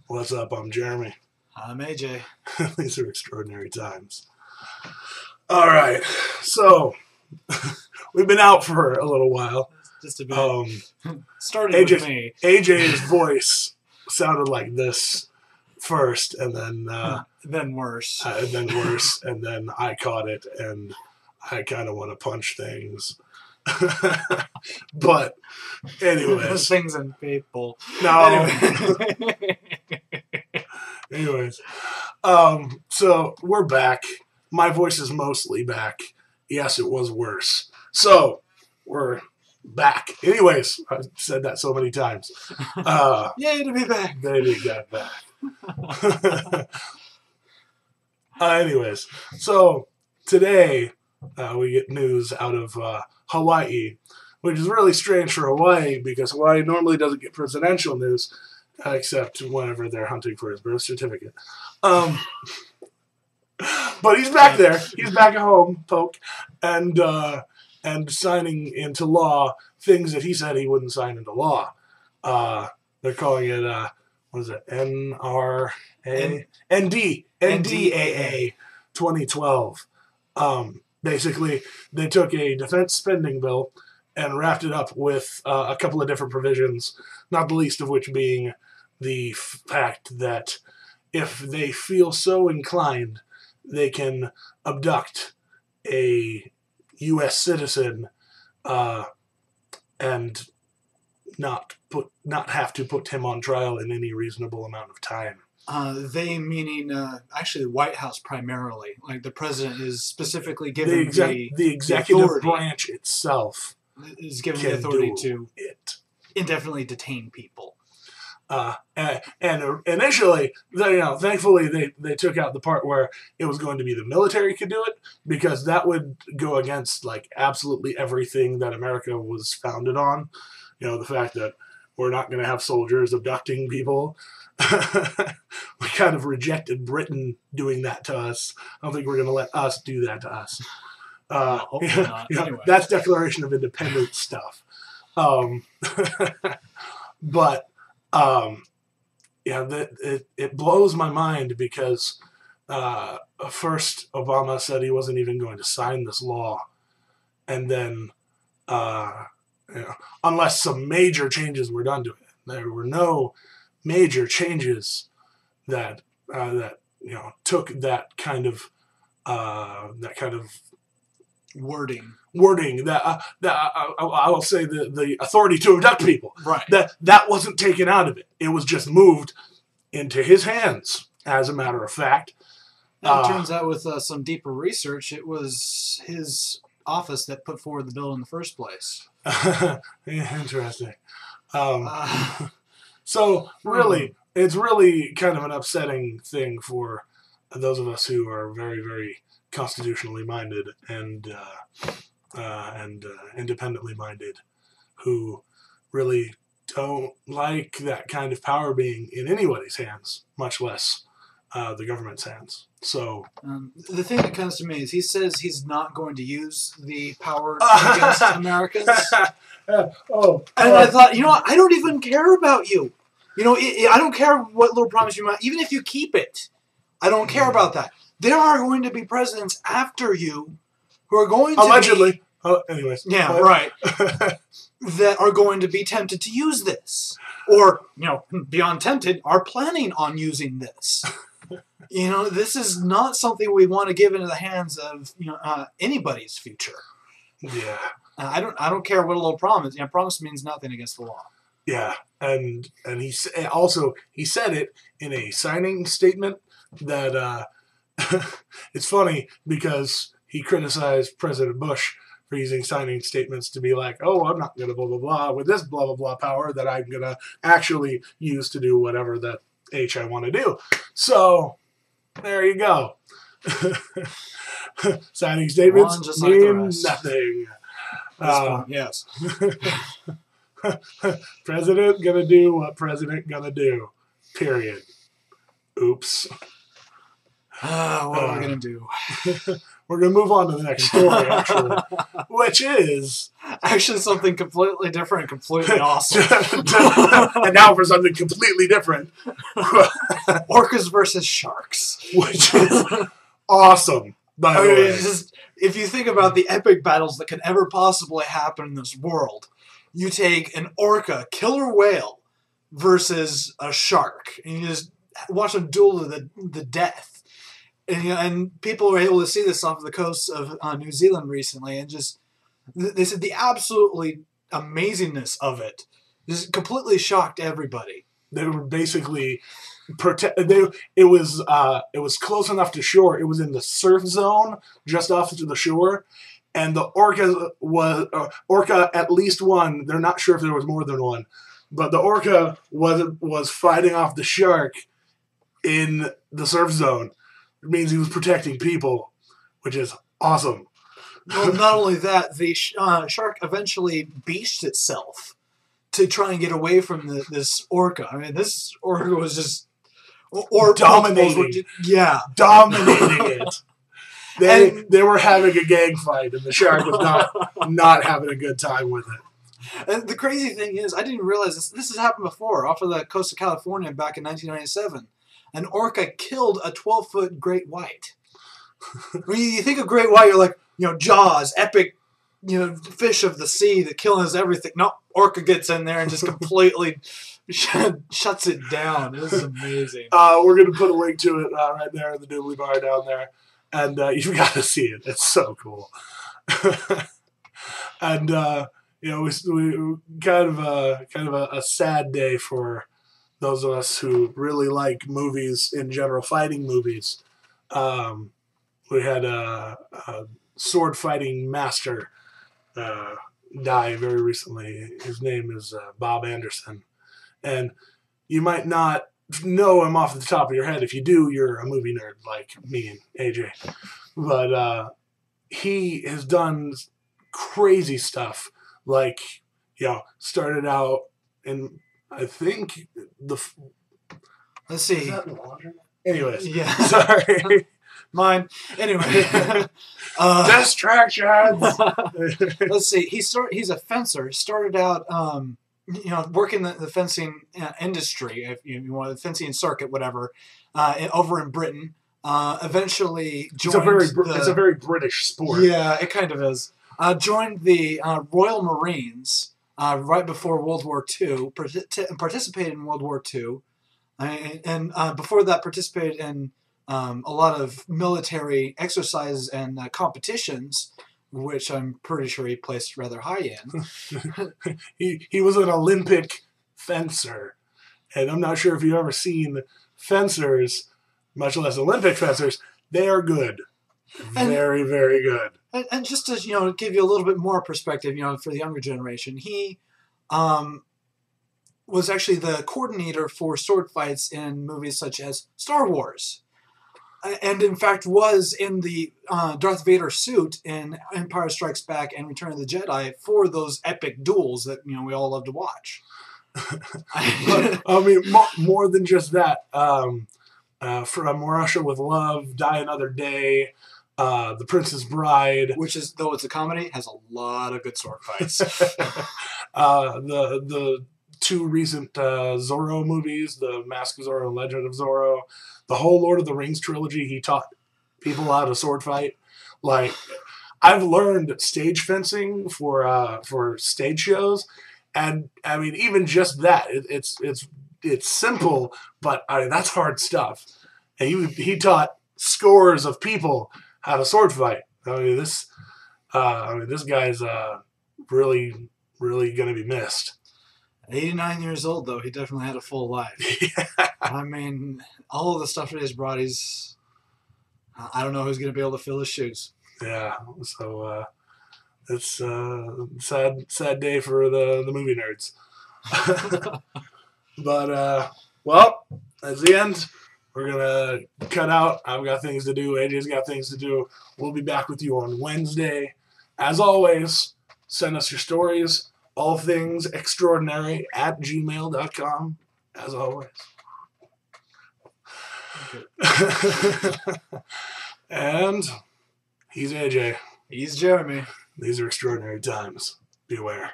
What's up? I'm Jeremy. I'm AJ. These are extraordinary times. All right, so we've been out for a little while. Just a bit. Starting with me. AJ's voice sounded like this first, and then worse. And then worse, and then I caught it, and I kind of want to punch things. But anyways, things and people. No. Anyways, so we're back. My voice is mostly back. Yes, it was worse. So we're back. Anyways, I've said that so many times. Yay to be back. Baby got back. Anyways, so today we get news out of Hawaii, which is really strange for Hawaii because Hawaii normally doesn't get presidential news except whenever they're hunting for his birth certificate. But he's back there. He's back at home, Poke, and signing into law things that he said he wouldn't sign into law. They're calling it what is it? NDAA 2012. Basically, they took a defense spending bill and wrapped it up with a couple of different provisions, not the least of which being the fact that if they feel so inclined, they can abduct a U.S. citizen and not have to put him on trial in any reasonable amount of time. They meaning actually the White House primarily. Like the president is specifically given the executive branch itself is given the authority to indefinitely detain people. And initially, thankfully they took out the part where it was going to be the military could do it, because that would go against like absolutely everything that America was founded on. You know, the fact that we're not going to have soldiers abducting people. We kind of rejected Britain doing that to us. I don't think we're going to let us do that to us. Hopefully not. Anyway. That's Declaration of Independence stuff. But it blows my mind because first Obama said he wasn't even going to sign this law, and then unless some major changes were done to it, there were no major changes that took that kind of wording that I will say the authority to abduct people. Right. That wasn't taken out of it. It was just moved into his hands, as a matter of fact. And it turns out with some deeper research, it was his office that put forward the bill in the first place. Interesting. So really, it's really kind of an upsetting thing for those of us who are very, very constitutionally minded and independently minded, who really don't like that kind of power being in anybody's hands, much less the government's hands. So the thing that comes to me is he says he's not going to use the power against Americans. And I thought, I don't even care about you. I don't care what little promise you might, even if you keep it. I don't care about that. There are going to be presidents after you who are going to allegedly. Anyways. Yeah, right. That are going to be tempted to use this. Or, beyond tempted, are planning on using this. This is not something we want to give into the hands of, anybody's future. Yeah. I don't care what a little promise. Promise means nothing against the law. Yeah, and he said it in a signing statement that it's funny because he criticized President Bush for using signing statements to be like, oh, I'm not going to blah, blah, blah with this blah, blah, blah power that I'm going to actually use to do whatever that H I want to do. So there you go. Signing statements mean nothing. Yes. President gonna do what president gonna do. Period. Oops. What are we going to do? We're going to move on to the next story, actually, which is... Actually something completely different, completely awesome. And now for something completely different. Orcas versus sharks. Which is awesome, by the way. It's just, if you think about the epic battles that can ever possibly happen in this world, you take an orca, killer whale, versus a shark, and you just watch them duel to the death. And people were able to see this off the coast of New Zealand recently, and just they said the absolutely amazingness of it just completely shocked everybody. They were basically it was close enough to shore. It was in the surf zone, just off to the shore, and the orca at least one. They're not sure if there was more than one, but the orca was fighting off the shark in the surf zone. It means he was protecting people, which is awesome. Well, not only that, the shark eventually beached itself to try and get away from this orca. I mean, this orca was just dominating. Dominating it. They were having a gang fight, and the shark was not having a good time with it. And the crazy thing is, I didn't realize this has happened before, off of the coast of California back in 1997. An orca killed a 12-foot great white. When you think of great white, you're like, Jaws, epic, fish of the sea that kills everything. No, orca gets in there and just completely shuts it down. It was amazing. We're going to put a link to it right there in the doobly bar down there. And you've got to see it. It's so cool. And, we kind of a sad day for those of us who really like movies in general, fighting movies. We had a sword fighting master die very recently. His name is Bob Anderson. And you might not know him off the top of your head. If you do, you're a movie nerd like me and AJ. But he has done crazy stuff. Like, started out in... I think let's see. Anyways, yeah. Sorry, mine. Anyway, distractions. Let's see. He's a fencer. Started out, working the fencing industry. If you want the fencing circuit, whatever, over in Britain. Eventually joined. It's a very British sport. Yeah, it kind of is. Joined the Royal Marines. Right before World War II, participated in World War II, and before that participated in a lot of military exercises and competitions, which I'm pretty sure he placed rather high in. He was an Olympic fencer, and I'm not sure if you've ever seen fencers, much less Olympic fencers. They are good. Very, very good. And just to give you a little bit more perspective, for the younger generation, he was actually the coordinator for sword fights in movies such as Star Wars, and in fact was in the Darth Vader suit in Empire Strikes Back and Return of the Jedi for those epic duels that we all love to watch. But, I mean, more than just that. From Russia with Love, Die Another Day. The Princess Bride, which is, though it's a comedy, has a lot of good sword fights. The two recent Zorro movies, The Mask of Zorro and Legend of Zorro, the whole Lord of the Rings trilogy. He taught people how to sword fight. Like, I've learned stage fencing for stage shows, and I mean, even just that, it's simple, but that's hard stuff. And he taught scores of people how to sword fight. I mean, this guy's really, really going to be missed. 89 years old, though. He definitely had a full life. Yeah. I mean, all of the stuff that he's brought, I don't know who's going to be able to fill his shoes. Yeah, so it's a sad day for the movie nerds. But, well, that's the end. We're going to cut out. I've got things to do. AJ's got things to do. We'll be back with you on Wednesday. As always, send us your stories, allthingsextraordinary@gmail.com, as always. it. And he's AJ. He's Jeremy. These are extraordinary times. Beware.